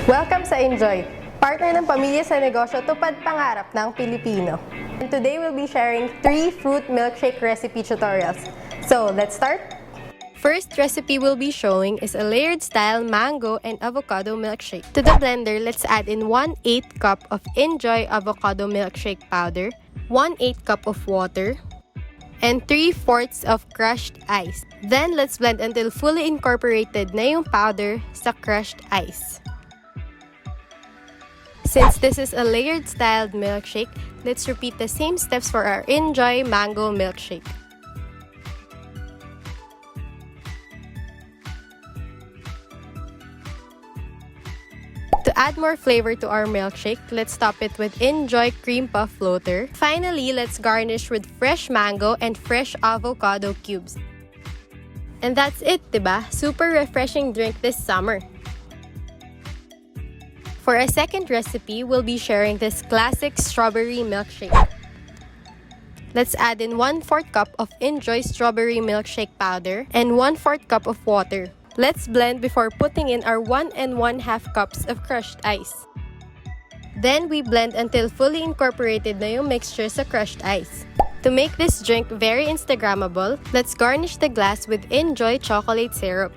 Welcome sa inJoy, partner ng pamilya sa negosyo tupad pangarap ng Pilipino. And today we'll be sharing 3 fruit milkshake recipe tutorials. So, let's start! First recipe we'll be showing is a layered style mango and avocado milkshake. To the blender, let's add in 1/8 cup of inJoy avocado milkshake powder, 1/8 cup of water, and 3/4 of crushed ice. Then, let's blend until fully incorporated na yung powder sa crushed ice. Since this is a layered styled milkshake, let's repeat the same steps for our inJoy mango milkshake. To add more flavor to our milkshake, let's top it with inJoy cream puff floater. Finally, let's garnish with fresh mango and fresh avocado cubes. And that's it, diba? Super refreshing drink this summer. For a second recipe, we'll be sharing this classic strawberry milkshake. Let's add in 1/4 cup of inJoy strawberry milkshake powder and 1/4 cup of water. Let's blend before putting in our 1 1/2 cups of crushed ice. Then we blend until fully incorporated na yung mixture sa crushed ice. To make this drink very Instagrammable, let's garnish the glass with inJoy chocolate syrup.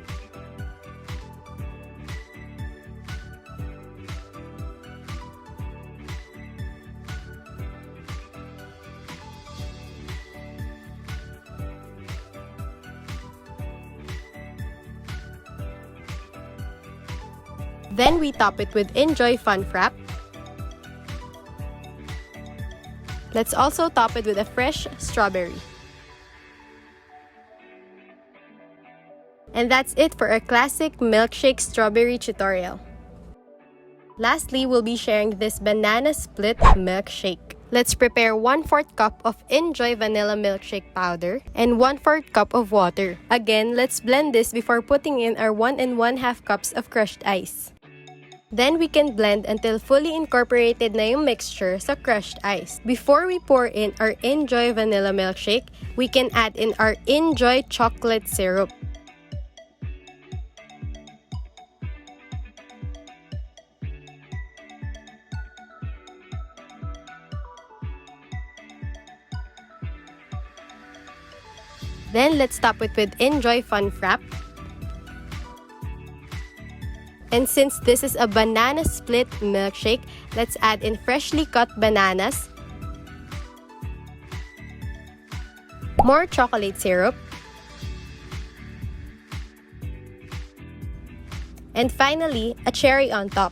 Then we top it with inJoy Fun Frap. Let's also top it with a fresh strawberry. And that's it for our classic milkshake strawberry tutorial. Lastly, we'll be sharing this banana split milkshake. Let's prepare 1/4 cup of inJoy vanilla milkshake powder and 1/4 cup of water. Again, let's blend this before putting in our 1 1/2 cups of crushed ice. Then we can blend until fully incorporated na yung mixture sa crushed ice. Before we pour in our inJoy vanilla milkshake, we can add in our inJoy chocolate syrup. Then let's top it with inJoy Fun Frap. And since this is a banana split milkshake, let's add in freshly cut bananas, more chocolate syrup, and finally, a cherry on top.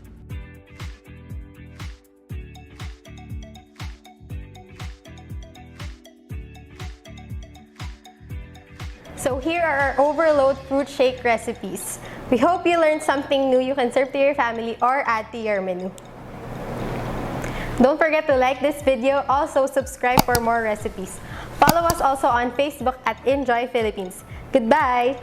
So here are our overload fruit shake recipes. We hope you learned something new you can serve to your family or add to your menu. Don't forget to like this video. Also, subscribe for more recipes. Follow us also on Facebook at inJoy Philippines. Goodbye!